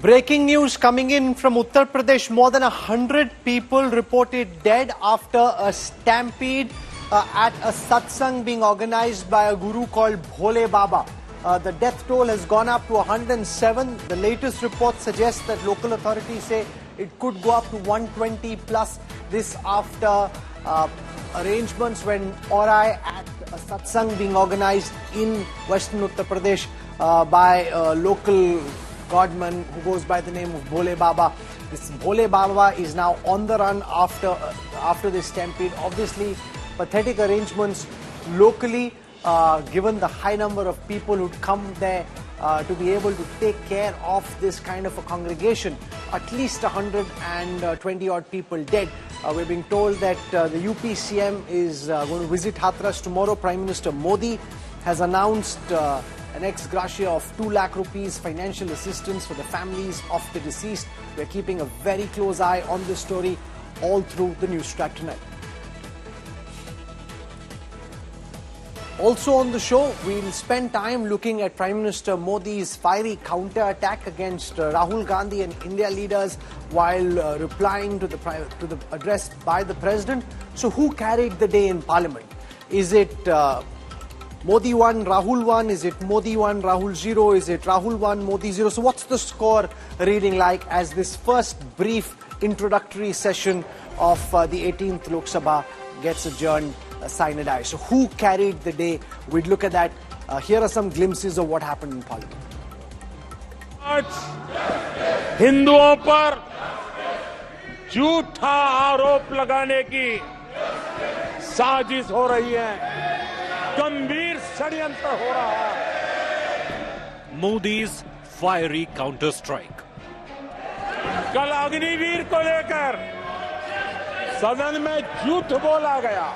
Breaking news coming in from Uttar Pradesh. More than 100 people reported dead after a stampede at a satsang being organized by a guru called Bhole Baba. The death toll has gone up to 107. The latest report suggests that local authorities say it could go up to 120 plus. This after arrangements went awry at a satsang being organized in Western Uttar Pradesh by a local godman who goes by the name of Bhole Baba. This Bhole Baba is now on the run after this stampede. Obviously, pathetic arrangements locally, given the high number of people who'd come there to be able to take care of this kind of a congregation. At least 120 odd people dead. We're being told that the UP CM is going to visit Hathras tomorrow. Prime Minister Modi has announced an ex gratia of 2 lakh rupees financial assistance for the families of the deceased. We're keeping a very close eye on this story all through the news track tonight. Also on the show, we'll spend time looking at Prime Minister Modi's fiery counter-attack against Rahul Gandhi and India leaders while replying to the address by the President. So who carried the day in Parliament? Is it Modi 1, Rahul 1? Is it Modi 1, Rahul 0? Is it Rahul 1, Modi 0? So what's the score reading like as this first brief introductory session of the 18th Lok Sabha gets adjourned sine die? So who carried the day? We'd look at that. Here are some glimpses of what happened in Parliament. हिंदुओं पर झूठा आरोप लगाने की साजिश हो रही है, गंभीर षड्यंत्र हो रहा है. Modi's fiery counter strike. कल अग्निवीर को लेकर सदन में झूठ बोला गया.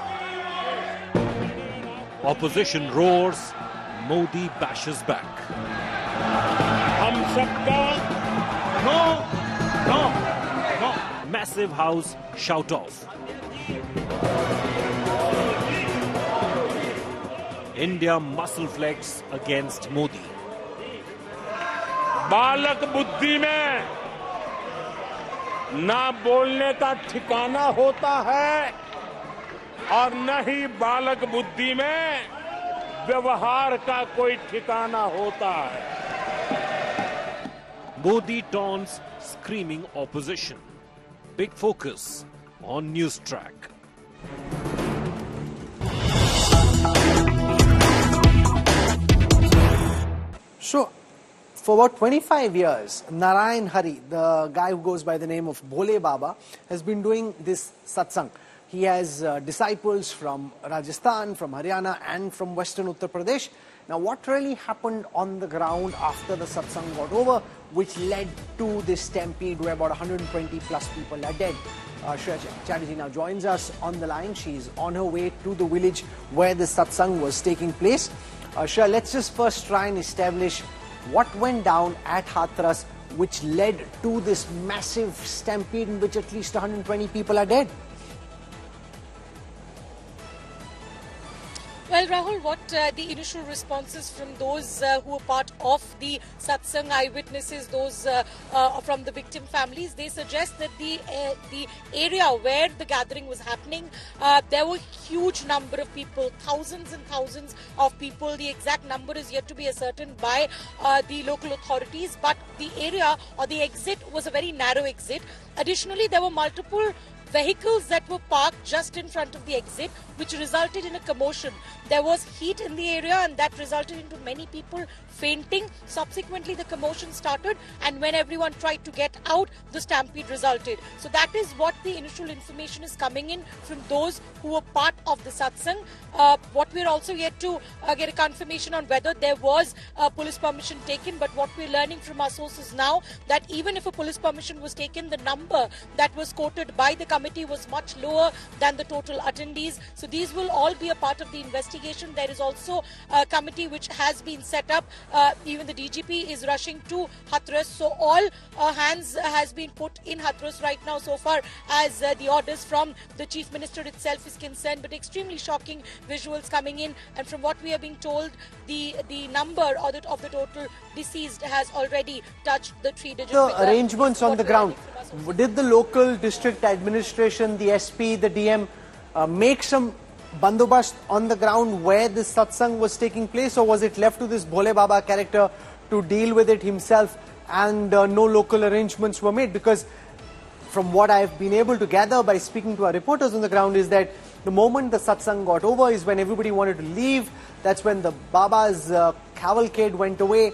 Opposition roars, Modi bashes back. हम सबका no. Massive house shout off. India muscle flex against Modi. बालक बुद्धि में ना बोलने का ठिकाना होता है और न ही बालक बुद्धि में व्यवहार का कोई ठिकाना होता है. Modi taunts screaming opposition. Big focus on News Track. So, for about 25 years, Narayan Hari, the guy who goes by the name of Bhole Baba, has been doing this satsang. He has disciples from Rajasthan, from Haryana and from Western Uttar Pradesh. Now, what really happened on the ground after the satsang got over, which led to this stampede where about 120 plus people are dead? Shreya Chatterjee now joins us on the line. She's on her way to the village where the satsang was taking place. Shreya, let's just first try and establish what went down at Hathras which led to this massive stampede in which at least 120 people are dead. Well, Rahul, what the initial responses from those who were part of the satsang, eyewitnesses, those from the victim families, they suggest that the area where the gathering was happening, there were huge number of people, thousands and thousands of people. The exact number is yet to be ascertained by the local authorities, but the area or the exit was a very narrow exit. Additionally, there were multiple vehicles that were parked just in front of the exit, which resulted in a commotion. There was heat in the area and that resulted into many people fainting. Subsequently, the commotion started, and when everyone tried to get out, the stampede resulted. So that is what the initial information is coming in from those who were part of the satsang. What we're also yet to get a confirmation on whether there was police permission taken, but what we're learning from our sources now, that even if a police permission was taken, the number that was quoted by the committee was much lower than the total attendees. So these will all be a part of the investigation. There is also a committee which has been set up. Even the DGP is rushing to Hathras. So all hands has been put in Hathras right now so far as the orders from the Chief Minister itself is concerned. But extremely shocking visuals coming in, and from what we are being told, the number of the total deceased has already touched the 3-digit figure. The arrangements on the ground. Did the local district administration, the SP, the DM make some bandobast on the ground where this satsang was taking place, or was it left to this Bhole Baba character to deal with it himself and no local arrangements were made? Because from what I've been able to gather by speaking to our reporters on the ground is that the moment the satsang got over is when everybody wanted to leave. That's when the Baba's cavalcade went away.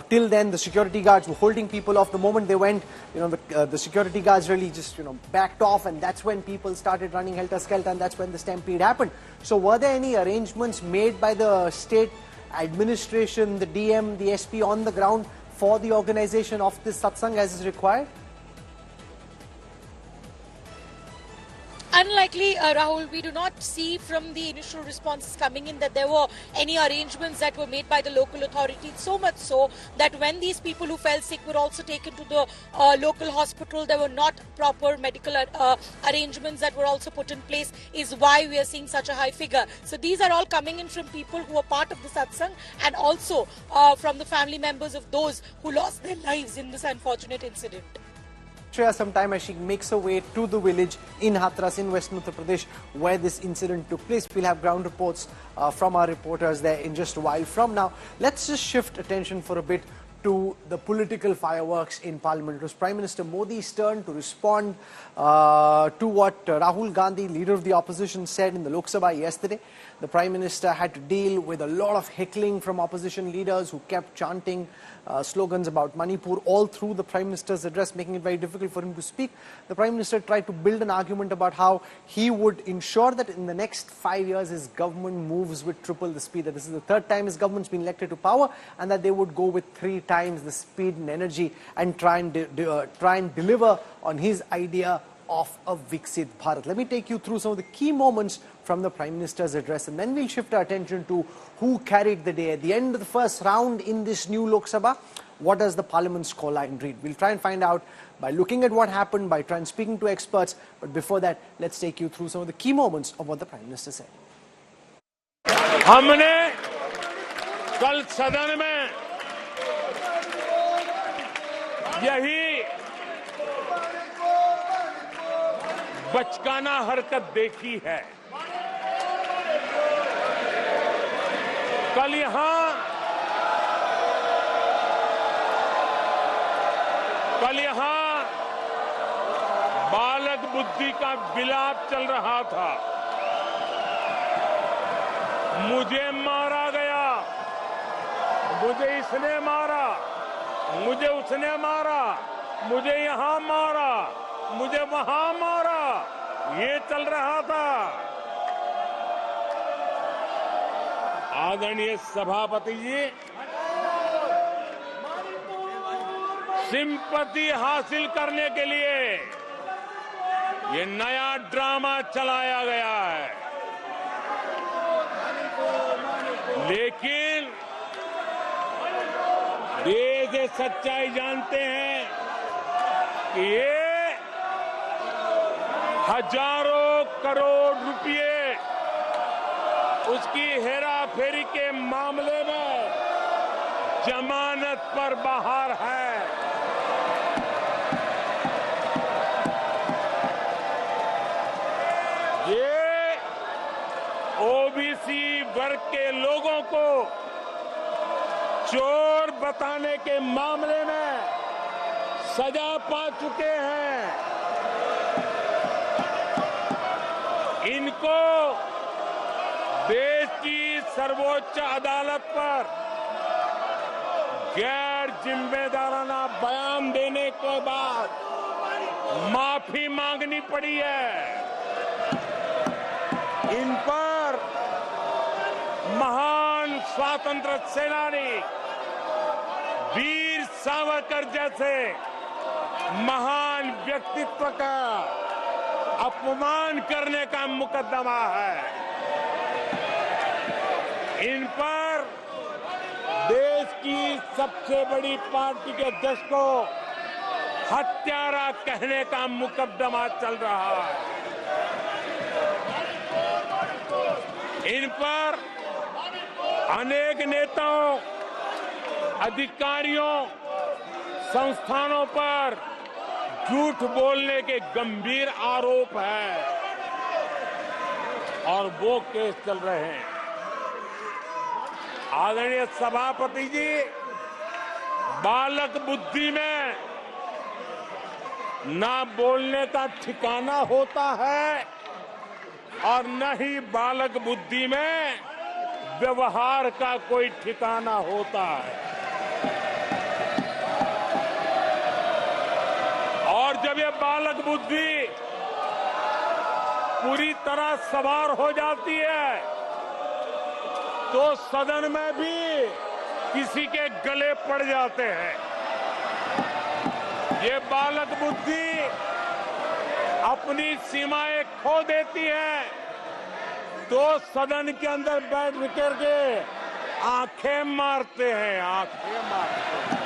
Till then, the security guards were holding people off. The moment they went, the security guards really just, backed off, and that's when people started running helter-skelter, and that's when the stampede happened. So were there any arrangements made by the state administration, the DM, the SP on the ground for the organization of this satsang as is required? Unlikely, Rahul. We do not see from the initial responses coming in that there were any arrangements that were made by the local authorities. So much so that when these people who fell sick were also taken to the local hospital, there were not proper medical arrangements that were also put in place, is why we are seeing such a high figure. So these are all coming in from people who are part of the satsang, and also from the family members of those who lost their lives in this unfortunate incident. Shreya, sometime as she makes her way to the village in Hathras in Western Uttar Pradesh where this incident took place. We'll have ground reports from our reporters there in just a while from now. Let's just shift attention for a bit to the political fireworks in Parliament. It was Prime Minister Modi's turn to respond to what Rahul Gandhi, leader of the opposition, said in the Lok Sabha yesterday. The Prime Minister had to deal with a lot of heckling from opposition leaders who kept chanting slogans about Manipur all through the Prime Minister's address, making it very difficult for him to speak. The Prime Minister tried to build an argument about how he would ensure that in the next 5 years his government moves with triple the speed, that this is the third time his government's been elected to power, and that they would go with 3 times the speed and energy and try and deliver on his idea of a Viksit Bharat. Let me take you through some of the key moments from the Prime Minister's address, and then we'll shift our attention to who carried the day. At the end of the first round in this new Lok Sabha, what does the Parliament scoreline read? We'll try and find out by looking at what happened, by trying speaking to experts. But before that, let's take you through some of the key moments of what the Prime Minister said. हमने कल सदन में यही बचकाना हरकत देखी है। कल यहां बालक बुद्धि का विलाप चल रहा था। मुझे मारा गया, मुझे इसने मारा, मुझे उसने मारा, मुझे यहां मारा, मुझे वहां मारा, ये चल रहा था। आदरणीय सभापति जी, सिंपैथी हासिल करने के लिए ये नया ड्रामा चलाया गया है, लेकिन देश ये सच्चाई जानते हैं कि ये हजारों करोड़ रुपए उसकी हेराफेरी के मामले में जमानत पर बाहर है। ये ओबीसी वर्ग के लोगों को चोर बताने के मामले में सजा पा चुके हैं। इनको देश की सर्वोच्च अदालत पर गैर जिम्मेदाराना बयान देने के बाद माफी मांगनी पड़ी है। इन पर महान स्वातंत्र सेनानी वीर सावरकर जैसे महान व्यक्तित्व का अपमान करने का मुकदमा है। इन पर देश की सबसे बड़ी पार्टी के अध्यक्ष को हत्यारा कहने का मुकदमा चल रहा है। इन पर अनेक नेताओं, अधिकारियों, संस्थानों पर झूठ बोलने के गंभीर आरोप हैं और वो केस चल रहे हैं। आदरणीय सभापति जी, बालक बुद्धि में ना बोलने का ठिकाना होता है और न ही बालक बुद्धि में व्यवहार का कोई ठिकाना होता है। और जब ये बालक बुद्धि पूरी तरह सवार हो जाती है तो सदन में भी किसी के गले पड़ जाते हैं। ये बालक बुद्धि अपनी सीमाएं खो देती है तो सदन के अंदर बैठ करके आंखें मारते हैं, आंखें मारते हैं।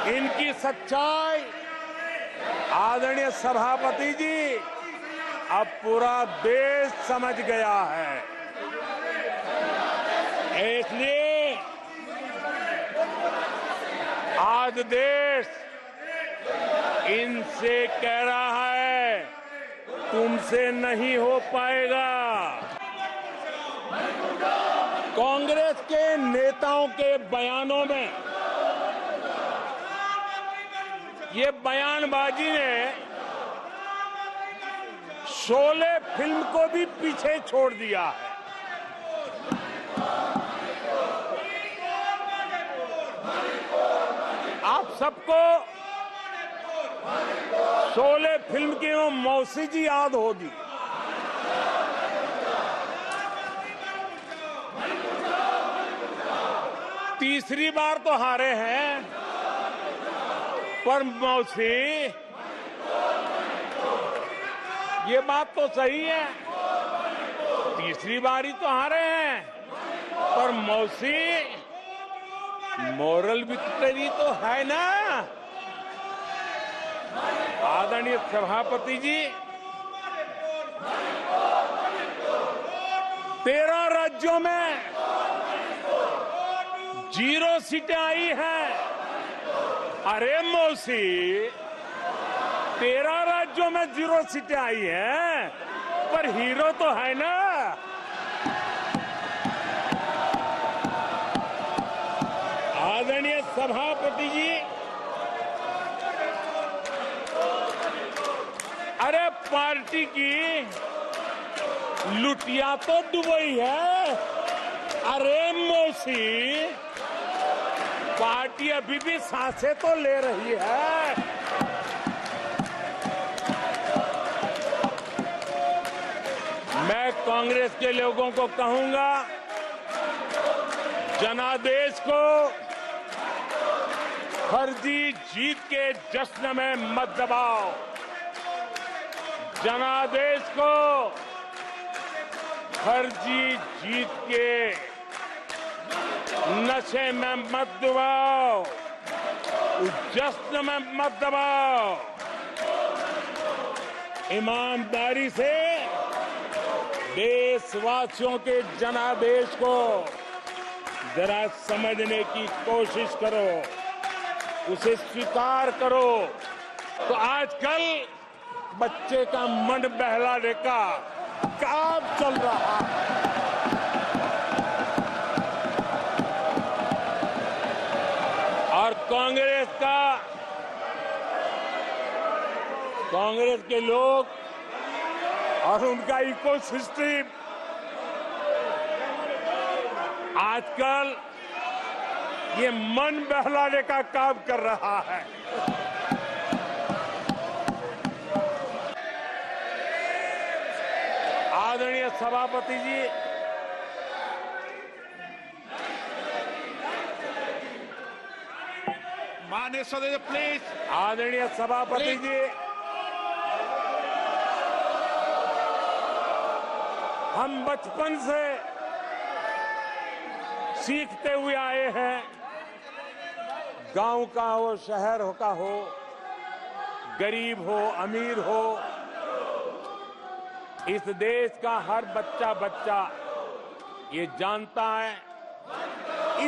इनकी सच्चाई आदरणीय सभापति जी अब पूरा देश समझ गया है। इसलिए आज देश इनसे कह रहा है तुमसे नहीं हो पाएगा। कांग्रेस के नेताओं के बयानों में ये बयानबाजी ने शोले फिल्म को भी पीछे छोड़ दिया है। आप सबको शोले फिल्म की वो मौसी जी याद होगी। तीसरी बार तो हारे हैं, पर मौसी ये बात तो सही है, तीसरी बारी तो हारे हैं, पर मौसी मोरल विक्ट्री तो है ना। आदरणीय सभापति जी, 13 राज्यों में 0 सीटें आई हैं। अरे मौसी, 13 राज्यों में 0 सीटें आई हैं, पर हीरो तो है ना। आदरणीय सभापति जी, अरे पार्टी की लुटिया तो दुबई है। अरे मौसी, पार्टी अभी भी सांसें तो ले रही है। मैं कांग्रेस के लोगों को कहूंगा, जनादेश को फर्जी जीत के जश्न में मत दबाओ। जनादेश को फर्जी जीत के नशे में मत दबाओ, उस जश्न में मत दबाओ। ईमानदारी से देशवासियों के जनादेश को जरा समझने की कोशिश करो, उसे स्वीकार करो। तो आजकल बच्चे का मन बहलाने का काम चल रहा है। और कांग्रेस के लोग और उनका इकोसिस्टम आजकल ये मन बहलाने का काम कर रहा है। आदरणीय सभापति जी, माननीय सदस्य प्लीज। आदरणीय सभापति जी, हम बचपन से सीखते हुए आए हैं, गांव का हो, शहर का हो, गरीब हो, अमीर हो, इस देश का हर बच्चा ये जानता है,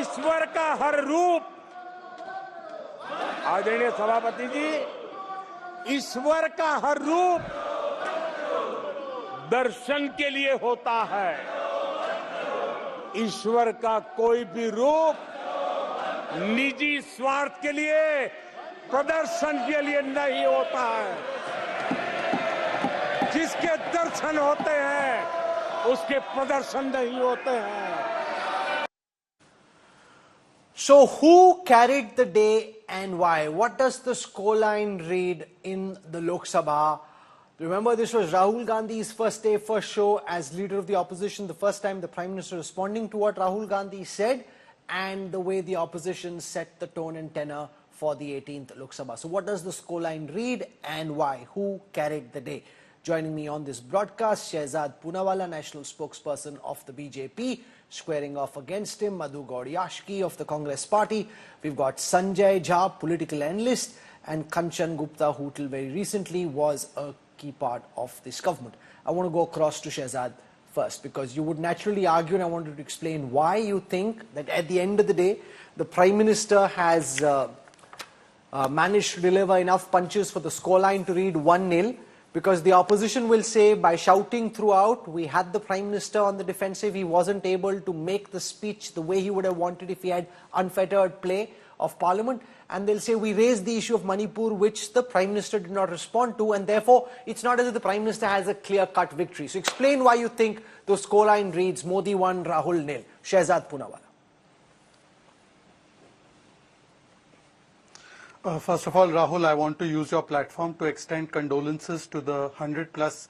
ईश्वर का हर रूप, आदरणीय सभापति जी, ईश्वर का हर रूप दर्शन के लिए होता है। ईश्वर का कोई भी रूप निजी स्वार्थ के लिए, प्रदर्शन के लिए नहीं होता है। जिसके दर्शन होते हैं उसके प्रदर्शन नहीं होते हैं। So who carried the day and why? What does the scoreline read in the Lok Sabha? Remember, this was Rahul Gandhi's first day, first show as leader of the opposition, the first time the Prime Minister responding to what Rahul Gandhi said and the way the opposition set the tone and tenor for the 18th Lok Sabha. So what does the scoreline read and why? Who carried the day? Joining me on this broadcast, Shehzad Poonawalla, national spokesperson of the BJP, squaring off against him, Madhu Gaudiashki of the Congress Party. We've got Sanjay Jha, political analyst, and Kanchan Gupta, who till very recently was a key part of this government. I want to go across to Shehzad first, because you would naturally argue, and I wanted to explain why you think that at the end of the day, the Prime Minister has managed to deliver enough punches for the scoreline to read 1-0, because the opposition will say by shouting throughout, we had the Prime Minister on the defensive, he wasn't able to make the speech the way he would have wanted if he had unfettered play of Parliament, and they'll say we raised the issue of Manipur, which the Prime Minister did not respond to, and therefore it's not as if the Prime Minister has a clear-cut victory. So explain why you think the scoreline reads Modi 1, Rahul 0. Shehzad Poonawalla. First of all, Rahul, I want to use your platform to extend condolences to the 100+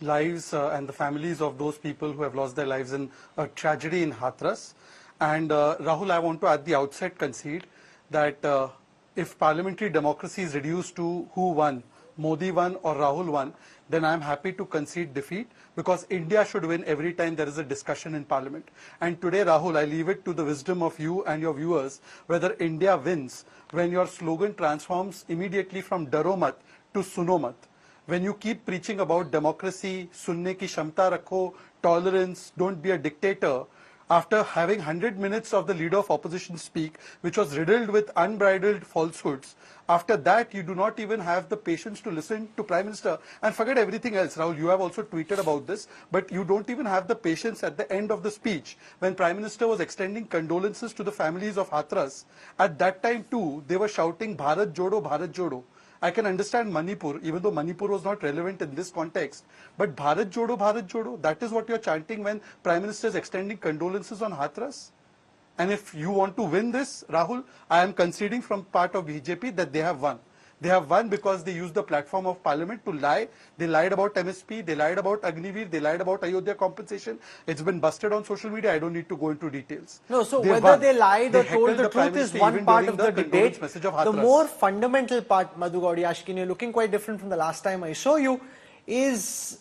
lives and the families of those people who have lost their lives in a tragedy in Hathras. And Rahul, I want to at the outset concede that if parliamentary democracy is reduced to who won, Modi won or Rahul won, then I am happy to concede defeat, because India should win every time there is a discussion in Parliament. And today, Rahul, I leave it to the wisdom of you and your viewers whether India wins when your slogan transforms immediately from Daro Mat to Suno Mat. When you keep preaching about democracy, sunne ki shamta rakho, tolerance, don't be a dictator, after having 100 minutes of the leader of opposition speak, which was riddled with unbridled falsehoods, after that you do not even have the patience to listen to Prime Minister. And forget everything else, Rahul, you have also tweeted about this, but you don't even have the patience at the end of the speech when Prime Minister was extending condolences to the families of Hathras. At that time too, they were shouting Bharat Jodo, Bharat Jodo. I can understand Manipur, even though Manipur was not relevant in this context. But Bharat Jodo, that is what you're chanting when Prime Minister is extending condolences on Hathras. And if you want to win this, Rahul, I am conceding from part of BJP that they have won. They have won because they used the platform of Parliament to lie. They lied about MSP, they lied about Agniveer, they lied about Ayodhya compensation. It's been busted on social media. I don't need to go into details. No, so whether they lied or told the truth is one part of the debate. The more fundamental part, Madhu Gaudiashki, you're looking quite different from the last time I saw you, is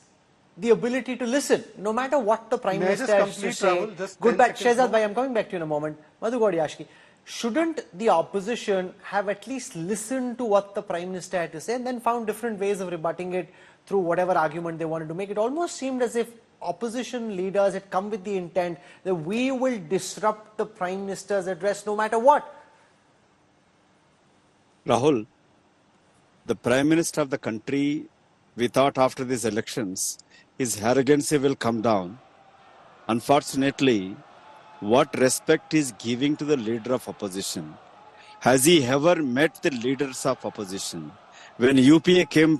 the ability to listen, no matter what the Prime Minister has to say. Good back, Shehzad Bhai, I'm coming back to you in a moment. Madhu Gaudiashki, shouldn't the opposition have at least listened to what the Prime Minister had to say and then found different ways of rebutting it through whatever argument they wanted to make? It almost seemed as if opposition leaders had come with the intent that we will disrupt the Prime Minister's address no matter what. Rahul, the Prime Minister of the country, we thought after these elections, his arrogancy will come down. Unfortunately, what respect is giving to the leader of opposition? Has he ever met the leaders of opposition? When UPA came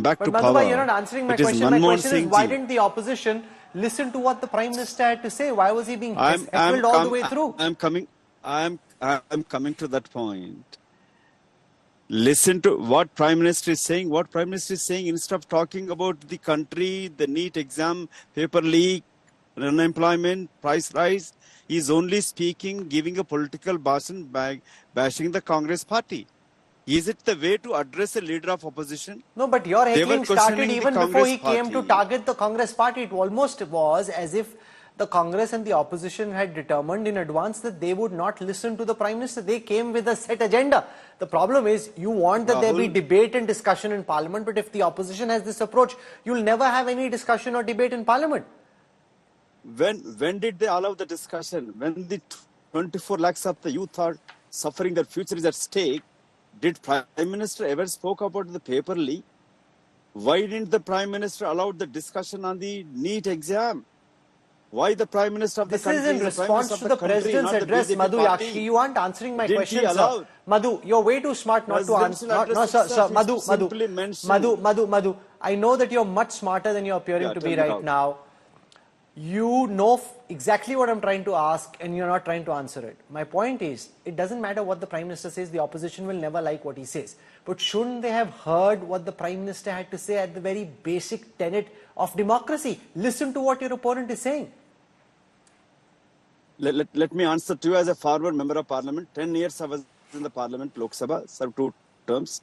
back to power, you're not answering my question. My question is, why didn't the opposition listen to what the Prime Minister had to say? Why was he being heckled all the way through? I'm coming to that point. Listen to what Prime Minister is saying. What Prime Minister is saying, instead of talking about the country, the NEET exam, paper leak, unemployment, price rise, he is only speaking, giving a political bashing the Congress party. Is it the way to address a leader of opposition? No, but your They were heckling started questioning the even before Congress he came to party. target the Congress party. It almost was as if the Congress and the opposition had determined in advance that they would not listen to the Prime Minister. They came with a set agenda. The problem is you want that there be Rahul- debate and discussion in Parliament, but if the opposition has this approach, you'll never have any discussion or debate in Parliament. When did they allow the discussion? When the 24 lakhs of the youth are suffering, their future is at stake, did Prime Minister ever spoke about the paper leak? Why didn't the Prime Minister allow the discussion on the NEET exam? Why the Prime Minister of the This country is in the Prime response Minister to of the country, President's not the address, BJP Madhu party? Yakshi. You aren't answering my Didn't question, he sir. allow? Madhu, you're way too smart not to answer. Presidential address No, sir, itself Madhu, is simply mentioned. Madhu. I know that you're much smarter than you're appearing Yeah, to tell be me right now. now. You know exactly what I'm trying to ask and you're not trying to answer it. My point is, it doesn't matter what the Prime Minister says, the opposition will never like what he says. But shouldn't they have heard what the Prime Minister had to say at the very basic tenet of democracy? Listen to what your opponent is saying. Let me answer to you as a former member of parliament. 10 years I was in the parliament, Lok Sabha, served 2 terms.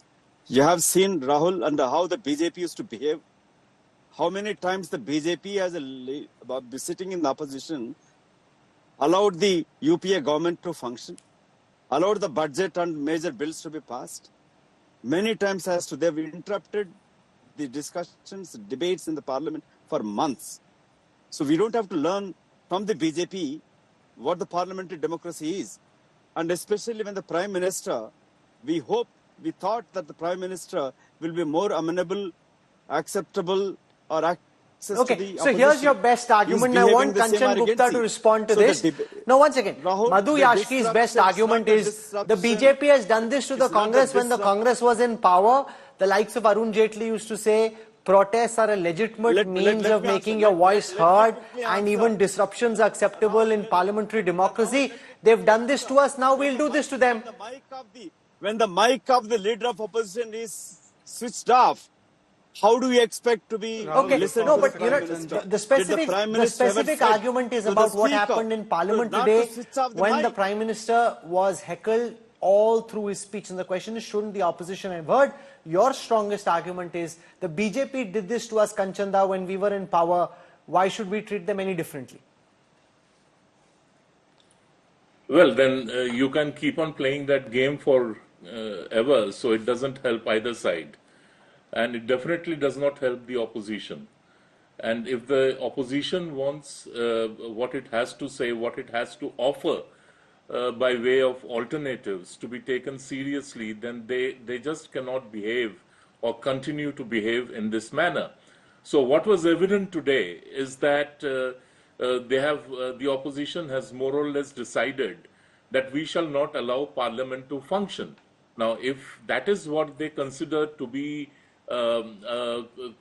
You have seen, Rahul, and how the BJP used to behave. How many times the BJP as a sitting in the opposition allowed the UPA government to function, allowed the budget and major bills to be passed. Many times as to they've interrupted the discussions, debates in the parliament for months. So we don't have to learn from the BJP what the parliamentary democracy is. And especially when the Prime Minister, we thought that the Prime Minister will be more amenable, acceptable, or access to Okay, the so here's your best argument. I want Kanchan Gupta to respond to this. No, one second. Rahul, Madhu the Yashki's best disruption, argument it's is not the the disruption. BJP has done this to the It's not the Congress when the disrupt- Congress was in power. The likes of Arun Jaitley used to say protests are a legitimate Let means me of answer. making your voice heard Let me and answer. even disruptions are acceptable in parliamentary democracy. They've done this to us, now we'll do this to them. When the mic of the leader of opposition is switched off, how do we expect to be Okay, listened no, to but the you know, Prime Minister? the Did specific, Prime the Minister ever specific said argument is to the about what Speaker happened in Parliament not today to switch off the when the mic? Prime Minister was heckled all through his speech. And the question is, shouldn't the opposition have heard? Your strongest argument is the BJP did this to us, Kanchanda, when we were in power. Why should we treat them any differently? Well, then you can keep on playing that game for ever, so it doesn't help either side. And it definitely does not help the opposition. And if the opposition wants what it has to say, what it has to offer by way of alternatives to be taken seriously, then they just cannot behave or continue to behave in this manner. So what was evident today is that the opposition has more or less decided that we shall not allow Parliament to function. Now, if that is what they consider to be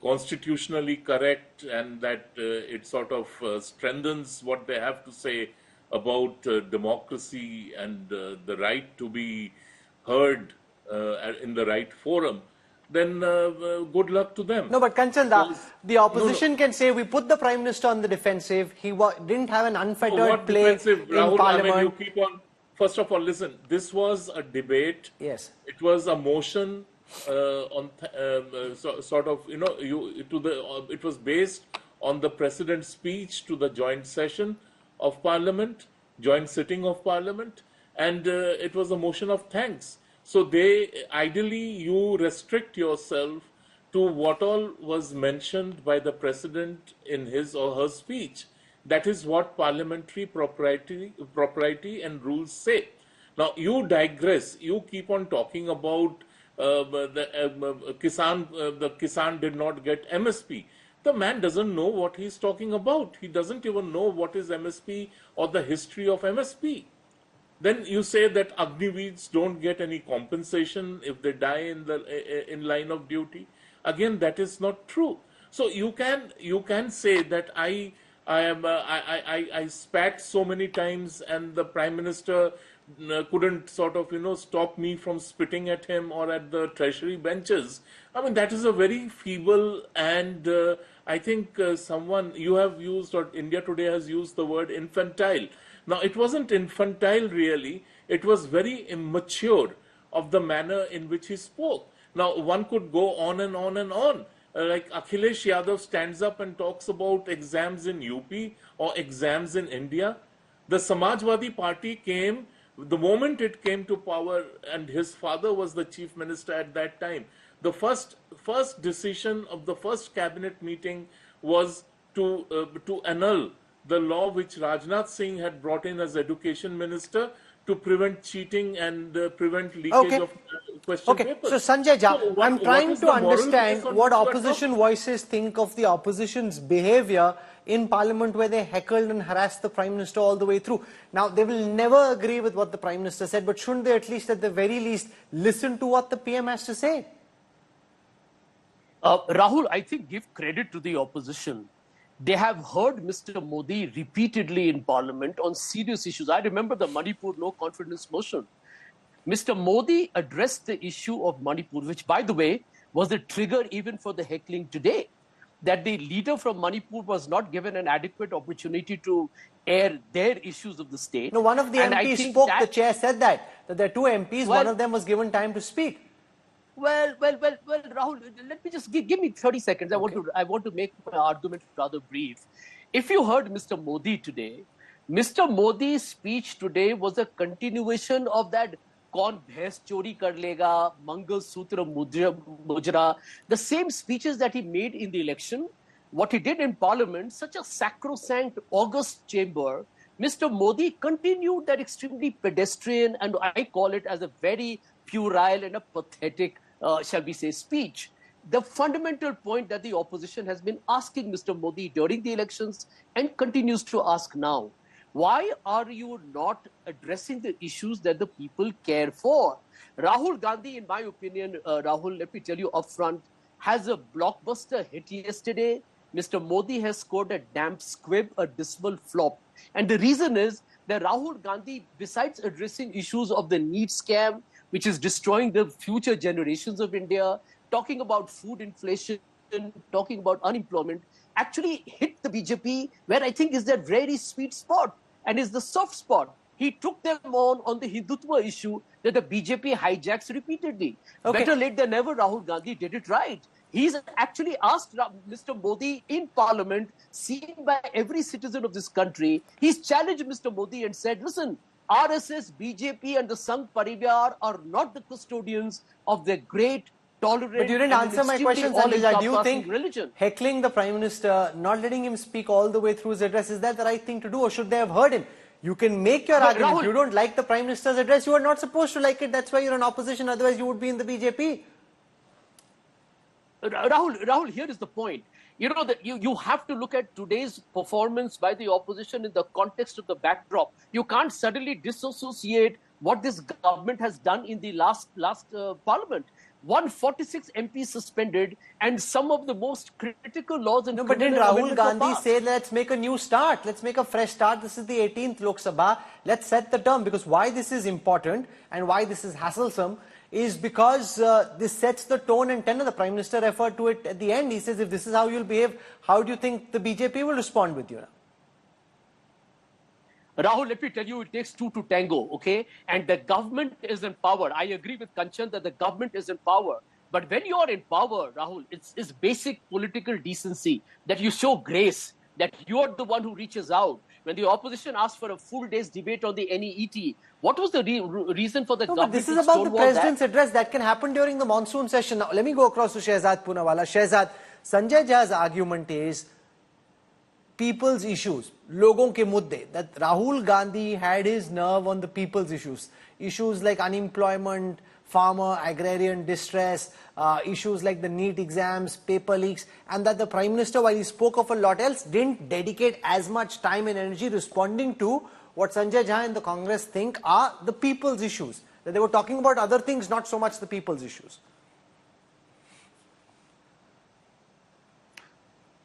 constitutionally correct and that it sort of strengthens what they have to say about democracy and the right to be heard in the right forum, then good luck to them. No, but Kanchanda, the opposition can say we put the Prime Minister on the defensive. He didn't have an unfettered What play defensive, in Rahul? Parliament. I mean, you keep on. First of all, listen. This was a debate. Yes. It was a motion on sort of it was based on the President's speech to the joint session of Parliament, joint sitting of Parliament, and it was a motion of thanks. So ideally you restrict yourself to what all was mentioned by the President in his or her speech. That is what parliamentary propriety and rules say. Now you digress. You keep on talking about the Kisan did not get MSP. The man doesn't know what he's talking about. He doesn't even know what is MSP or the history of MSP. Then you say that Agniveers don't get any compensation if they die in line of duty. Again, that is not true. So you can say that I spat so many times and the Prime Minister couldn't sort of stop me from spitting at him or at the treasury benches. I mean, that is a very feeble and I think you have used, or India Today has used the word infantile. Now, it wasn't infantile really. It was very immature of the manner in which he spoke. Now, one could go on and on and on. Like Akhilesh Yadav stands up and talks about exams in UP or exams in India. The Samajwadi Party came, the moment it came to power, and his father was the chief minister at that time, the first decision of the first cabinet meeting was to annul the law which Rajnath Singh had brought in as education minister to prevent cheating and prevent leakage of question papers. So Sanjay Jha, So I'm trying is to the moral understand case on what which you are opposition talking? voices think of the opposition's behavior in Parliament, where they heckled and harassed the Prime Minister all the way through. Now, they will never agree with what the Prime Minister said, but shouldn't they at least, at the very least, listen to what the PM has to say? Rahul, I think give credit to the opposition. They have heard Mr. Modi repeatedly in Parliament on serious issues. I remember the Manipur no confidence motion. Mr. Modi addressed the issue of Manipur, which, by the way, was the trigger even for the heckling today. That the leader from Manipur was not given an adequate opportunity to air their issues of the state. No, one of the MPs spoke, the chair said that there are two MPs, one of them was given time to speak. Well, Rahul, let me just give me 30 seconds. I want to make my argument rather brief. If you heard Mr. Modi today, Mr. Modi's speech today was a continuation of that "Kaun bhais chori kar lega," Mangal Sutra Mujra, the same speeches that he made in the election. What he did in Parliament, such a sacrosanct, august chamber, Mr. Modi continued that extremely pedestrian, and I call it as a very puerile and a pathetic, shall we say, speech. The fundamental point that the opposition has been asking Mr. Modi during the elections and continues to ask now, why are you not addressing the issues that the people care for? Rahul Gandhi, in my opinion, Rahul, let me tell you upfront, has a blockbuster hit yesterday. Mr. Modi has scored a damp squib, a dismal flop. And the reason is that Rahul Gandhi, besides addressing issues of the NEET scam, which is destroying the future generations of India, talking about food inflation, talking about unemployment, actually hit the BJP where I think is their very sweet spot and is the soft spot. He took them on the Hindutva issue that the BJP hijacks repeatedly. Better late than never, Rahul Gandhi did it right. He's actually asked Mr. Modi in Parliament, seen by every citizen of this country, he's challenged Mr. Modi and said, listen, RSS, BJP and the Sangh Parivar are not the custodians of their great, tolerant, but you didn't answer my question, Sanjay. Do you think heckling the Prime Minister, not letting him speak all the way through his address, is that the right thing to do, or should they have heard him? You can make your argument. Rahul, you don't like the Prime Minister's address, you are not supposed to like it. That's why you're in opposition, otherwise you would be in the BJP. Rahul, here is the point. You know that you have to look at today's performance by the opposition in the context of the backdrop. You can't suddenly disassociate what this government has done in the last Parliament. 146 MPs suspended and some of the most critical laws in but didn't Rahul Gandhi say, let's make a new start, let's make a fresh start, this is the 18th Lok Sabha, let's set the term? Because why this is important and why this is hassle-some is because this sets the tone and tenor. The Prime Minister referred to it at the end. He says, if this is how you'll behave, how do you think the BJP will respond with you now? Rahul, let me tell you, it takes two to tango, okay? And the government is in power. I agree with Kanchan that the government is in power. But when you are in power, Rahul, it's basic political decency that you show grace, that you are the one who reaches out. When the opposition asked for a full day's debate on the NEET, what was the reason for the government? But this is about the President's address. That can happen during the monsoon session. Now, let me go across to Shehzad Poonawalla. Shehzad, Sanjay Jha's argument is people's issues, logon ke mudde, that Rahul Gandhi had his nerve on the people's issues. Issues like unemployment, farmer, agrarian distress, issues like the NEET exams, paper leaks, and that the Prime Minister, while he spoke of a lot else, didn't dedicate as much time and energy responding to what Sanjay Jha and the Congress think are the people's issues. That they were talking about other things, not so much the people's issues.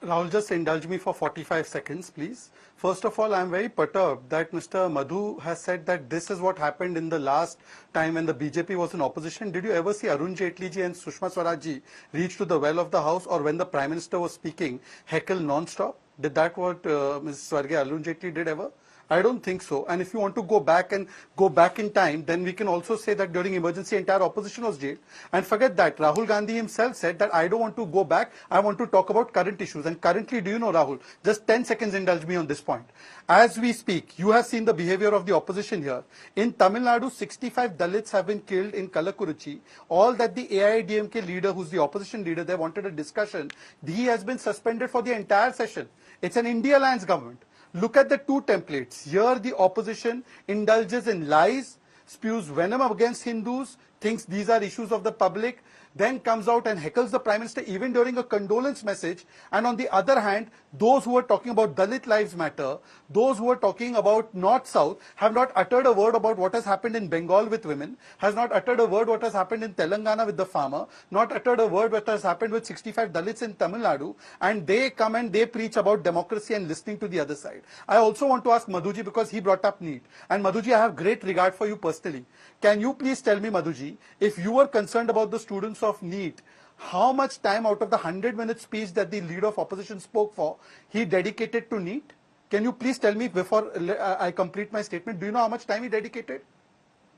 Rahul, just indulge me for 45 seconds, please. First of all, I am very perturbed that Mr. Madhu has said that this is what happened in the last time when the BJP was in opposition. Did you ever see Arun Jaitley ji and Sushma Swaraj ji reach to the well of the house, or when the Prime Minister was speaking, heckle non-stop? Did that what Ms. Swargya Arun Jaitley did ever? I don't think so. And if you want to go back in time, then we can also say that during emergency, entire opposition was jailed. And forget that. Rahul Gandhi himself said that I don't want to go back. I want to talk about current issues. And currently, do you know, Rahul, just 10 seconds indulge me on this point. As we speak, you have seen the behavior of the opposition here. In Tamil Nadu, 65 Dalits have been killed in Kalakuruchi. All that the AIADMK leader, who's the opposition leader, they wanted a discussion. He has been suspended for the entire session. It's an India Alliance government. Look at the two templates. Here the opposition indulges in lies, spews venom against Hindus, thinks these are issues of the public, then comes out and heckles the Prime Minister even during a condolence message. And on the other hand, those who are talking about Dalit Lives Matter, those who are talking about North-South, have not uttered a word about what has happened in Bengal with women, has not uttered a word what has happened in Telangana with the farmer, not uttered a word what has happened with 65 Dalits in Tamil Nadu, and they come and they preach about democracy and listening to the other side. I also want to ask Madhuji, because he brought up NEET. And Madhuji, I have great regard for you personally. Can you please tell me, Madhuji, if you were concerned about the students of NEET, how much time out of the 100-minute speech that the leader of opposition spoke for, he dedicated to NEET? Can you please tell me before I complete my statement, do you know how much time he dedicated?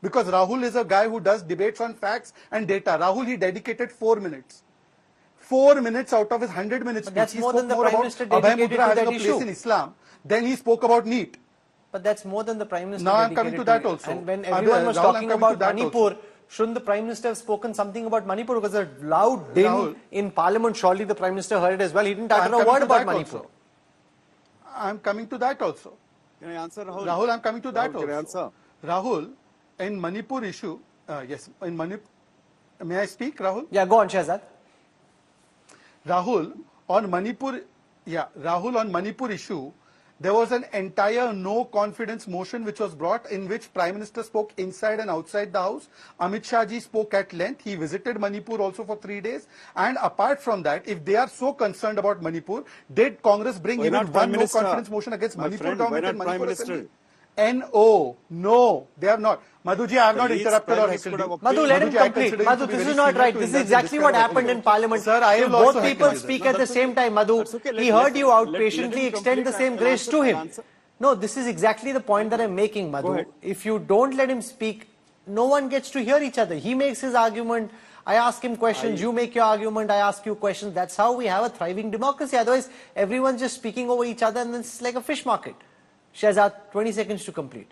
Because Rahul is a guy who does debates on facts and data. Rahul, he dedicated 4 minutes. 4 minutes out of his 100-minute speech. That's more than the Prime Minister Abhay dedicated Mudra to having that a place issue. in Islam. Then he spoke about NEET. But that's more than the Prime Minister Now I'm dedicated coming to that it. also. And when everyone was Rahul, talking I'm coming about to that Manipur, also. shouldn't the Prime Minister have spoken something about Manipur? Because a loud din Rahul, in Parliament, surely the Prime Minister heard it as well. He didn't I'm utter a coming word to about that Manipur. also. I'm coming to that also. Can I answer, Rahul? Rahul, I'm coming to that Rahul, can I also. answer? Rahul, in Manipur issue, yes, in Manipur, may I speak, Rahul? Yeah, go on, Shahzad. Rahul, on Manipur issue, there was an entire no confidence motion which was brought, in which Prime Minister spoke inside and outside the house. Amit Shah ji spoke at length. He visited Manipur also for 3 days. And apart from that, if they are so concerned about Manipur, did Congress bring Why even not Prime one no Minister? confidence motion against My Manipur friend, why government not and Prime Manipur Minister? Assembly? No, they have not. Madhuji, I have not least interrupted Prime or Minister heckled you. could have Madhu, let him Madhuji, I complete. consider you Madhu, to be this very is not senior right. to This is indulge in exactly this what kind of happened in activity. Parliament. Sir, I If will also both heckle people you. speak No, at the that's same okay. time, Madhu, That's okay. he heard you out let patiently. him Extend the complete. same I'll grace answer, to I'll him. answer. No, this is exactly the point that I'm making, Madhu. ahead. If you don't let him speak, no one gets to hear each other. He makes his argument. I ask him questions. You make your argument. I ask you questions. That's how we have a thriving democracy. Otherwise, everyone's just speaking over each other, and it's like a fish market. Shahzad, 20 seconds to complete.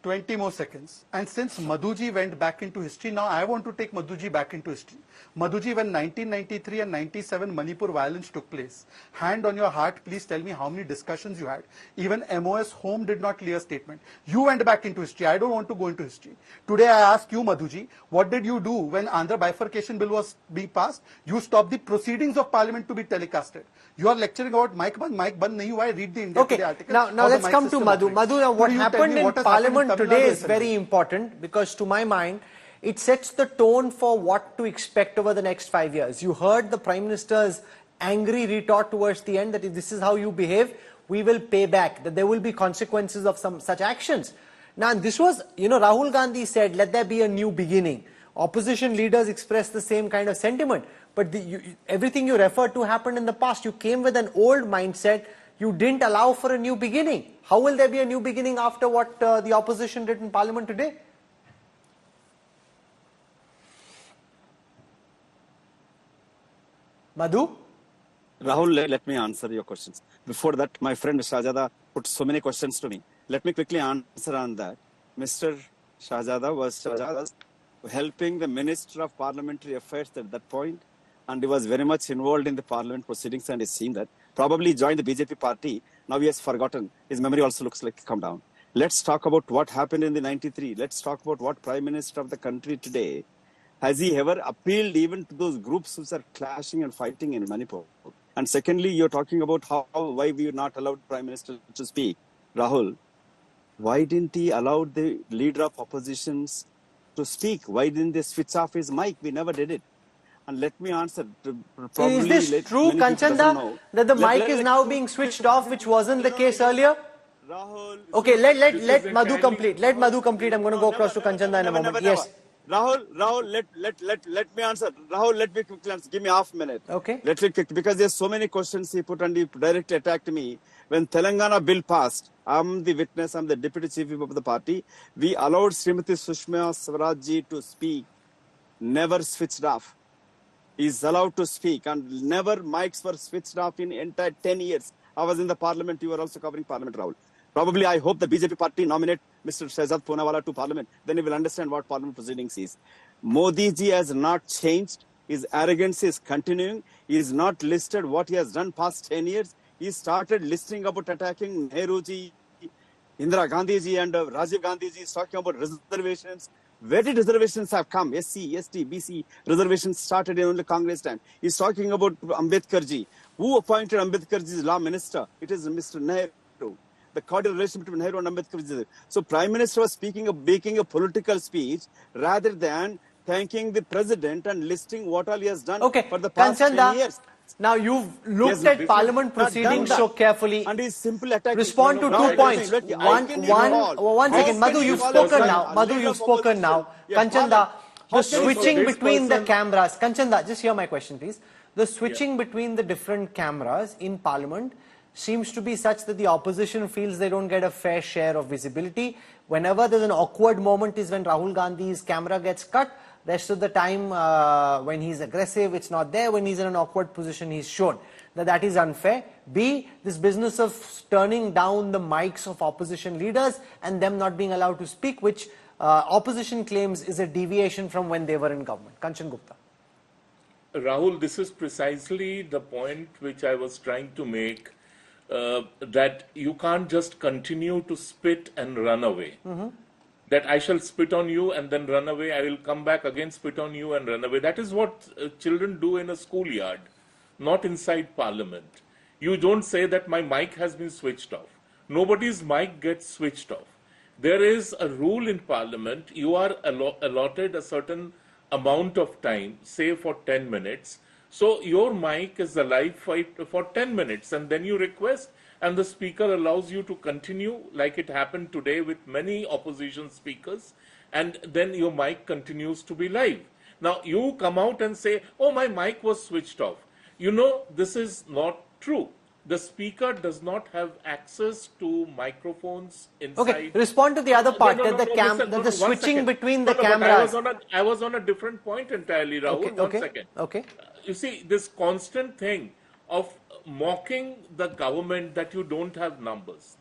20 more seconds. And since Madhuji went back into history, now I want to take Madhuji back into history. Madhuji, when 1993 and 97 Manipur violence took place, hand on your heart, please tell me how many discussions you had. Even MOS Home did not clear statement. You went back into history. I don't want to go into history. Today I ask you, Madhuji, what did you do when Andhra bifurcation bill was being passed? You stopped the proceedings of parliament to be telecasted. You are lecturing about mic band nahi hua hai. Read the India Today article. Now how the let's mic come to system Madhu. operates. Madhu, now what Could you tell happened me in what has happened in Parliament Tamil today Nadu is Assembly? very important, because to my mind, it sets the tone for what to expect over the next 5 years. You heard the Prime Minister's angry retort towards the end that if this is how you behave, we will pay back, that there will be consequences of some such actions. Now, this was, Rahul Gandhi said, let there be a new beginning. Opposition leaders expressed the same kind of sentiment. But everything you referred to happened in the past. You came with an old mindset. You didn't allow for a new beginning. How will there be a new beginning after what the opposition did in Parliament today? Madhu? Rahul, let me answer your questions. Before that, my friend Shahzada put so many questions to me. Let me quickly answer on that. Mr. Shahzada was helping the Minister of Parliamentary Affairs at that point, and he was very much involved in the Parliament proceedings, and he's seen that. Probably joined the BJP party. Now he has forgotten. His memory also looks like come down. Let's talk about what happened in the 93. Let's talk about what Prime Minister of the country today. Has he ever appealed even to those groups which are clashing and fighting in Manipur? And secondly, you're talking about why we are not allowed Prime Minister to speak. Rahul, why didn't he allow the leader of oppositions to speak? Why didn't they switch off his mic? We never did it. And let me answer. Is this true, Kanchanda, that the mic is now being switched off, which wasn't the case earlier? Rahul. Okay, let Madhu complete. Let Madhu complete. I'm going to go across to Kanchanda in a moment. Yes. let me answer. Rahul, let me quickly answer. Give me half a minute. Okay. Let me quick, because there's so many questions he put and he directly attacked me. When Telangana bill passed, I'm the witness, I'm the deputy chief whip of the party. We allowed Srimati Sushma Swaraj to speak, never switched off. Is allowed to speak and never mics were switched off in entire 10 years. I was in the parliament, you were also covering parliament, Rahul. Probably, I hope the BJP party nominate Mr. Shehzad Poonawala to parliament. Then you will understand what parliament proceedings is. Modi ji has not changed. His arrogance is continuing. He is not listed what he has done past 10 years. He started listing about attacking Nehru ji, Indira Gandhi ji and Rajiv Gandhi ji is talking about reservations. Where did reservations have come? SC, ST, BC reservations started in only Congress time. He's talking about Ambedkar ji. Who appointed Ambedkar ji as law minister? It is Mr. Nehru. The cordial relationship between Nehru and Ambedkar ji. So Prime Minister was making a political speech rather than thanking the president and listing what all he has done for the past 10 years. Now you've looked at parliament proceedings so carefully. And he's simply attacking. Respond to 2 points. One second. Madhu, you've spoken now. Madhu, you've spoken now. Kanchanda, the switching between the cameras. Kanchanda, just hear my question, please. The switching between the different cameras in parliament seems to be such that the opposition feels they don't get a fair share of visibility. Whenever there's an awkward moment is when Rahul Gandhi's camera gets cut. Rest of the time, when he's aggressive, it's not there. When he's in an awkward position, he's shown. That is unfair. B, this business of turning down the mics of opposition leaders and them not being allowed to speak, which opposition claims is a deviation from when they were in government. Kanchan Gupta. Rahul, this is precisely the point which I was trying to make, that you can't just continue to spit and run away. That I shall spit on you and then run away. I will come back again, spit on you and run away. That is what children do in a schoolyard, not inside parliament. You don't say that my mic has been switched off. Nobody's mic gets switched off. There is a rule in parliament. You are allotted a certain amount of time, say for 10 minutes. So your mic is alive for 10 minutes and then you request, and the speaker allows you to continue, like it happened today with many opposition speakers, and then your mic continues to be live. Now you come out and say, oh, my mic was switched off. You know, this is not true. The speaker does not have access to microphones inside. Okay, respond to the other part, that the switching between the cameras. I was on a different point entirely, Rahul. One second. Okay. You see, this constant thing of mocking the government that you don't have numbers,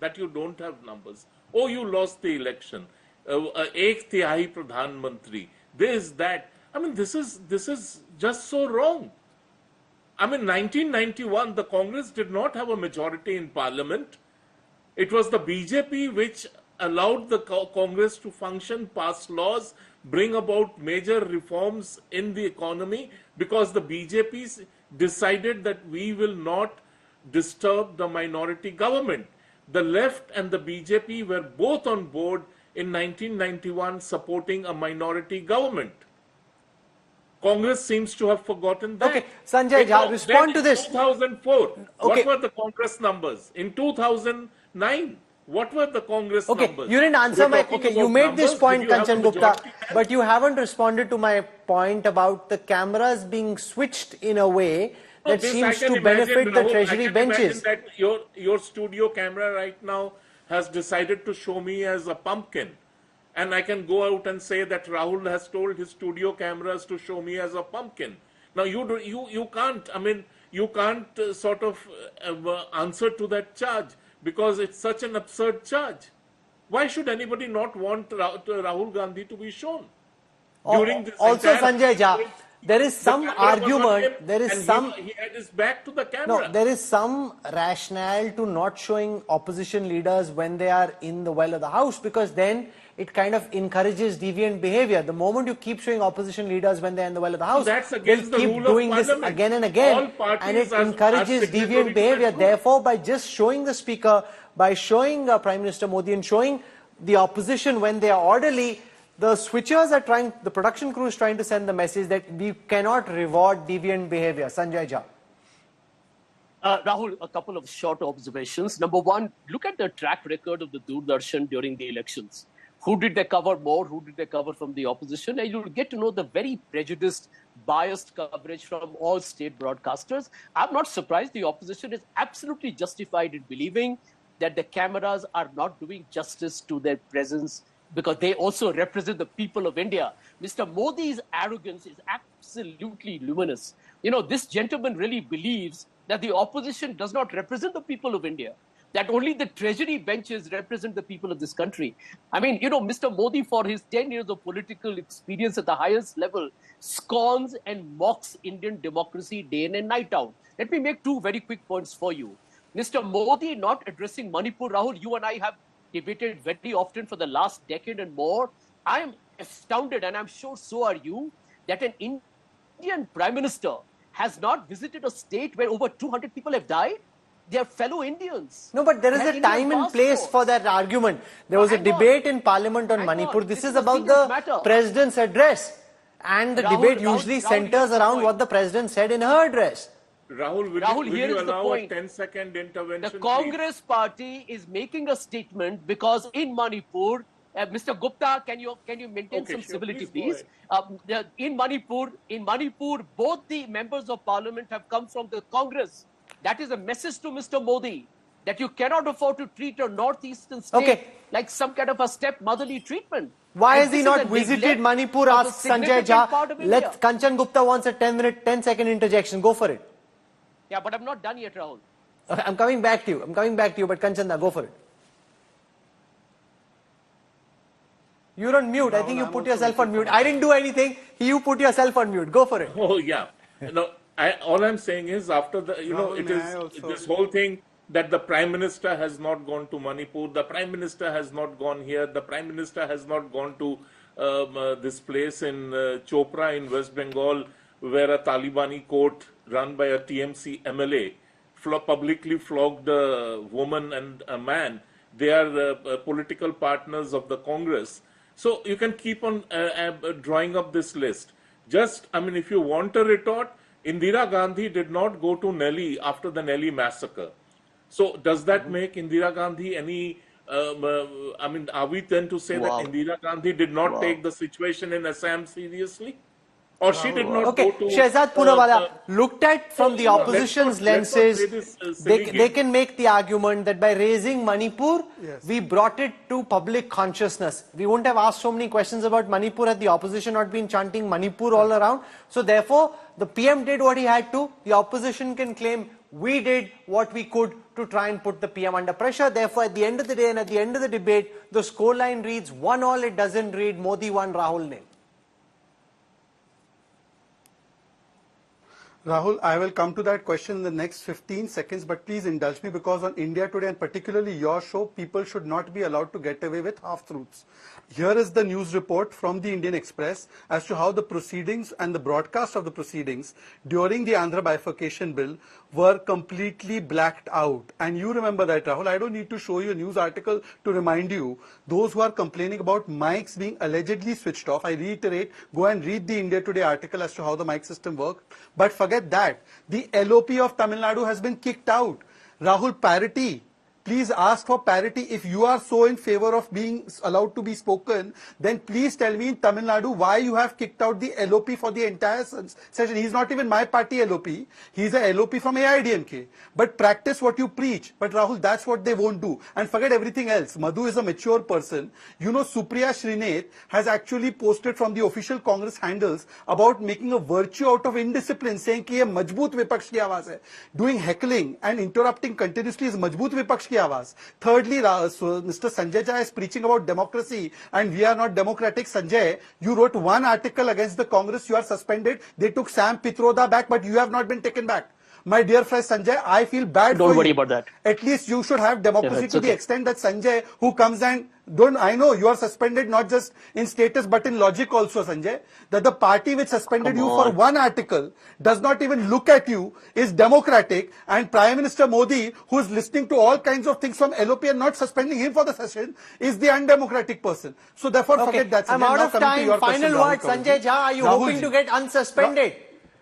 Oh, you lost the election. Ek tihai Pradhan Mantri. This, that. I mean, this is just so wrong. I mean, 1991, the Congress did not have a majority in parliament. It was the BJP which allowed the Congress to function, pass laws, bring about major reforms in the economy, because the BJP decided that we will not disturb the minority government. The left and the BJP were both on board in 1991 supporting a minority government. Congress seems to have forgotten that. Okay, Sanjay Jha, respond to this. In 2004, what were the Congress numbers? In 2009, what were the Congress numbers? You didn't answer you made this point, Kanchan Gupta, but you haven't responded to my point about the cameras being switched in a way that seems to benefit the treasury benches. That your studio camera right now has decided to show me as a pumpkin. And I can go out and say that Rahul has told his studio cameras to show me as a pumpkin. Now you can't. I mean, you can't sort of answer to that charge, because it's such an absurd charge. Why should anybody not want Rahul Gandhi to be shown during this? Also, Sanjay Jha, there is some argument. There is some. He had his back to the camera. No, there is some rationale to not showing opposition leaders when they are in the well of the house, because then it kind of encourages deviant behavior. The moment you keep showing opposition leaders when they're in the well of the house, they'll keep doing this again and again, and it encourages deviant behavior. Therefore, by just showing the speaker, by showing Prime Minister Modi and showing the opposition when they are orderly, the switchers are trying, the production crew is trying to send the message that we cannot reward deviant behavior. Sanjay Jha. Rahul, a couple of short observations. Number one, look at the track record of the Doordarshan during the elections. who did they cover more, who did they cover from the opposition, and you'll get to know the very prejudiced, biased coverage from all state broadcasters. I'm not surprised the opposition is absolutely justified in believing that the cameras are not doing justice to their presence because they also represent the people of India. Mr. Modi's arrogance is absolutely luminous. You know, this gentleman really believes that the opposition does not represent the people of India, that only the treasury benches represent the people of this country. I mean, you know, Mr. Modi, for his 10 years of political experience at the highest level, scorns and mocks Indian democracy day in and night out. Let me make two very quick points for you. Mr. Modi not addressing Manipur, Rahul, you and I have debated very often for the last decade and more. I am astounded, and I'm sure so are you, that an Indian Prime Minister has not visited a state where over 200 people have died. They are fellow Indians. No, but there is a time and place for that argument. There was a debate in Parliament on Manipur. This is about the President's address. And the debate usually centers around what the President said in her address. Rahul, will you allow a 10-second intervention? The Congress party is making a statement because in Manipur, Mr. Gupta, can you maintain some civility, please? In Manipur, both the members of Parliament have come from the Congress. That is a message to Mr. Modi that you cannot afford to treat a northeastern state like some kind of a stepmotherly treatment. Why has he not visited Manipur? Ask Sanjay Jha. Kanchan Gupta wants a 10-second interjection. Go for it. Yeah, but I'm not done yet, Rahul. I'm coming back to you. But Kanchan, go for it. You're on mute. I think you put yourself on mute. I didn't do anything. You put yourself on mute. Go for it. Oh, yeah. No, all I'm saying is after the, it is this whole thing that the Prime Minister has not gone to Manipur, the Prime Minister has not gone here, the Prime Minister has not gone to this place in Chopra in West Bengal, where a Talibani court run by a TMC MLA publicly flogged a woman and a man. They are political partners of the Congress. So you can keep on drawing up this list. If you want a retort, Indira Gandhi did not go to Delhi after the Delhi massacre. So does that make Indira Gandhi any, are we then to say that Indira Gandhi did not take the situation in Assam seriously? Or she did not go to... Shehzad Poonawalla, looked at from the opposition's lenses, they can make the argument that by raising Manipur, we brought it to public consciousness. We wouldn't have asked so many questions about Manipur had the opposition not been chanting Manipur all around. So therefore, the PM did what he had to. The opposition can claim we did what we could to try and put the PM under pressure. Therefore, at the end of the day and at the end of the debate, the scoreline reads 1-1. It doesn't read Modi 1, Rahul 0. Rahul, I will come to that question in the next 15 seconds, but please indulge me because on India Today and particularly your show, people should not be allowed to get away with half-truths. Here is the news report from the Indian Express as to how the proceedings and the broadcast of the proceedings during the Andhra bifurcation bill were completely blacked out. And you remember that, Rahul. I don't need to show you a news article to remind you. Those who are complaining about mics being allegedly switched off, I reiterate, go and read the India Today article as to how the mic system works. But forget that. The LOP of Tamil Nadu has been kicked out. Rahul, parity. Please ask for parity. If you are so in favor of being allowed to be spoken, then please tell me in Tamil Nadu why you have kicked out the LOP for the entire session. He's not even my party LOP. He's a LOP from AIDMK. But practice what you preach. But Rahul, that's what they won't do. And forget everything else. Madhu is a mature person. You know, Supriya Srinath has actually posted from the official Congress handles about making a virtue out of indiscipline, saying कि ये मजबूत विपक्ष की आवाज है. Doing heckling and interrupting continuously is मजबूत विपक्ष की आवाज. Thirdly, Mr. Sanjay Jha is preaching about democracy and we are not democratic. Sanjay, you wrote one article against the Congress, you are suspended. They took Sam Pitroda back, but you have not been taken back. My dear friend Sanjay, I feel bad for you. Don't worry about that. At least you should have democracy to the extent that Sanjay, who comes and I know you are suspended not just in status but in logic also, Sanjay, that the party which suspended you for one article does not even look at you, is democratic, and Prime Minister Modi, who is listening to all kinds of things from LOP and not suspending him for the session, is the undemocratic person. So therefore forget that. Sanjay. I'm out of time. Final word, Sanjay Jha, are you hoping to get unsuspended?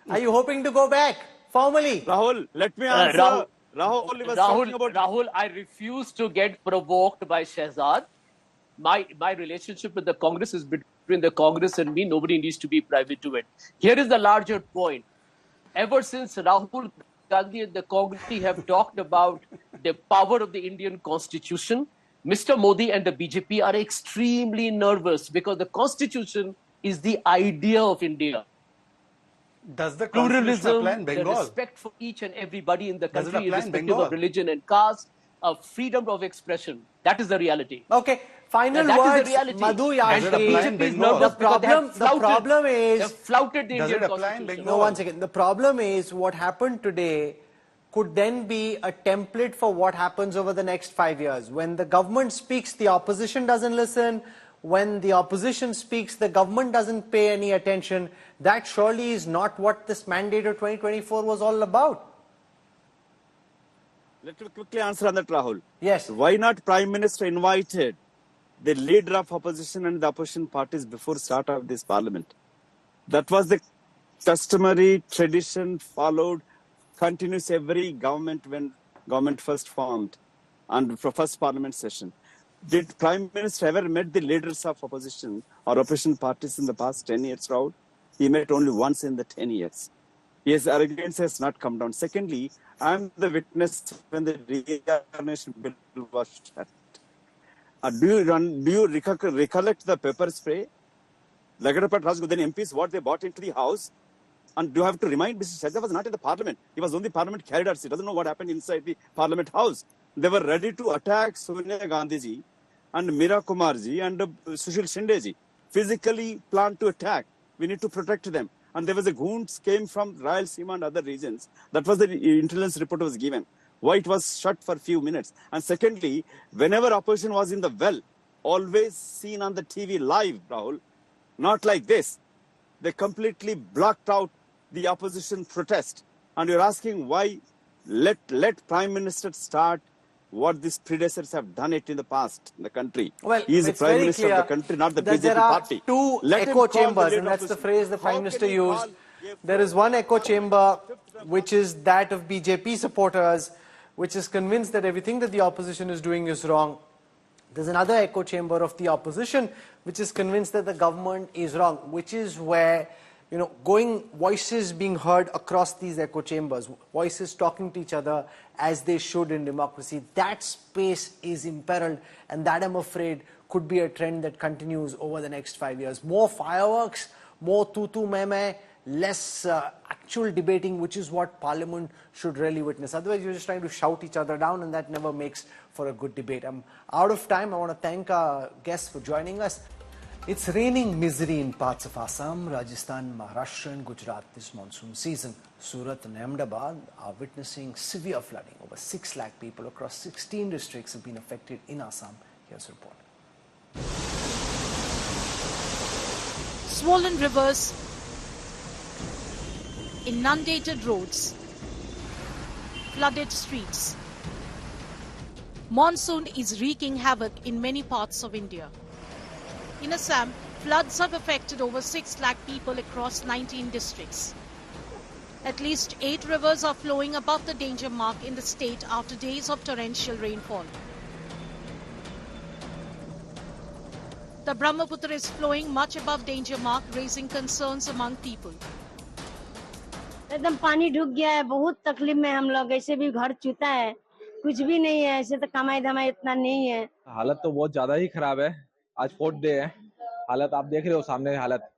Are you hoping to go back formally? Rahul, let me answer. Rahul, I refuse to get provoked by Shehzad. my relationship with the Congress is between the Congress and me. Nobody needs to be privy to it. Here is the larger point. Ever since Rahul Gandhi and the Congress have talked about the power of the Indian Constitution, Mr. Modi and the BJP are extremely nervous because the Constitution is the idea of India. Does the Constitution apply Pluralism, in the Bengal? respect for each and everybody in the Does it country, apply in irrespective Bengal? of religion and caste, freedom of expression. That is the reality. Okay, final That is words, the reality. Madhu And the apply in Yashi. BJP is Bengal? nervous The because they have problem they have is, flouted the Does Indian it apply in Constitution. Bengal? no, one second. The problem is what happened today could then be a template for what happens over the next 5 years. When the government speaks, the opposition doesn't listen. When the opposition speaks, the government doesn't pay any attention. That surely is not what this mandate of 2024 was all about. Let me quickly answer on that, Rahul. Yes. Why not Prime Minister invited the leader of opposition and the opposition parties before start of this parliament? That was the customary tradition followed continuous every government when government first formed and for first parliament session. Did Prime Minister ever met the leaders of opposition or opposition parties in the past 10 years, Rahul? He met only once in the 10 years. His arrogance has not come down. Secondly, I am the witness when the reorganization bill was shut. Do you recollect the pepper spray? Lagadapat Rajgu, then MPs, what they bought into the house? And do you have to remind Mr. Shahjah was not in the parliament. He was on the parliament corridors. He doesn't know what happened inside the parliament house. They were ready to attack Sonia Gandhi ji and Meera Kumar ji and Sushil Shinde ji. Physically planned to attack. We need to protect them. And there was a goons came from Rayalaseema and other regions. That was the intelligence report was given. Why it was shut for a few minutes. And secondly, whenever opposition was in the well, always seen on the TV live, Rahul, not like this. They completely blocked out the opposition protest. And you're asking why let Prime Minister start what these predecessors have done it in the past in the country. Well, he is the it's Prime very Minister clear of the country, not the that BJP there are party. two Let him echo call the chambers, leader and that's the opposition. phrase the How Prime can Minister he used. call There is one echo chamber, which is that of BJP supporters, which is convinced that everything that the opposition is doing is wrong. There's another echo chamber of the opposition, which is convinced that the government is wrong, which is where, voices being heard across these echo chambers, voices talking to each other as they should in democracy. That space is imperiled, and that, I'm afraid, could be a trend that continues over the next 5 years. More fireworks, more tutu meme, less actual debating, which is what Parliament should really witness. Otherwise, you're just trying to shout each other down, and that never makes for a good debate. I'm out of time. I want to thank our guests for joining us. It's raining misery in parts of Assam, Rajasthan, Maharashtra and Gujarat this monsoon season. Surat and Ahmedabad are witnessing severe flooding. Over 6 lakh people across 16 districts have been affected in Assam. Here's a report. Swollen rivers, inundated roads, flooded streets. Monsoon is wreaking havoc in many parts of India. In Assam, floods have affected over 6 lakh people across 19 districts. At least 8 rivers are flowing above the danger mark in the state after days of torrential rainfall. The Brahmaputra is flowing much above danger mark, raising concerns among people. एकदम पानी ढुक गया है, बहुत तकलीफ में हम लोग, ऐसे भी घर चूता है, कुछ भी नहीं है, ऐसे तो कमाई धमाई इतना नहीं है. हालत तो बहुत ज्यादा ही खराब है. आज 4th डे है. हालत आप देख रहे हो सामने हालत.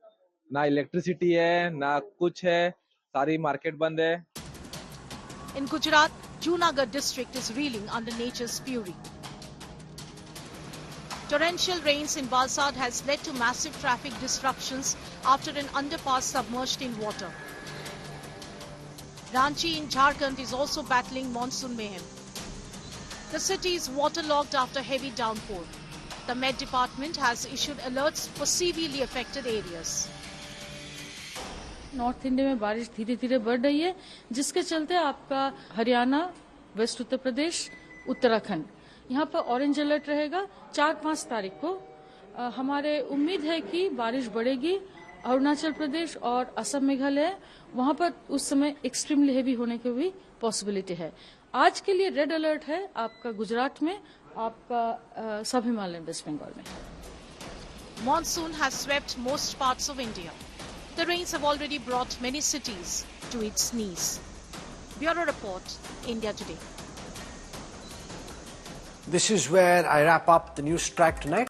ना इलेक्ट्रिसिटी है, ना कुछ है, सारी मार्केट बंद है. In Gujarat, Junagadh district is reeling under nature's fury. Torrential rains in Valsad has led to massive traffic disruptions after an underpass submerged in water. Ranchi in Jharkhand is also battling monsoon mayhem. The city is waterlogged after heavy downpour. The Met Department has issued alerts for severely affected areas. North India में बारिश धीरे धीरे बढ़ रही है, जिसके चलते आपका हरियाणा, वेस्ट उत्तर प्रदेश, उत्तराखंड, यहाँ पर ऑरेंज अलर्ट रहेगा 4-5 तारीख को. हमारे उम्मीद है कि बारिश बढ़ेगी. अरुणाचल प्रदेश और असम, मेघालय, वहां पर उस समय एक्सट्रीमली हेवी होने की भी पॉसिबिलिटी है. आज के लिए रेड अलर्ट है आपका गुजरात में आपका सब हिमालयन वेस्ट बंगाल में। Monsoon has swept most parts of India. The rains have already brought many cities to its knees. Bureau Report, India Today. This is where I wrap up the news track tonight.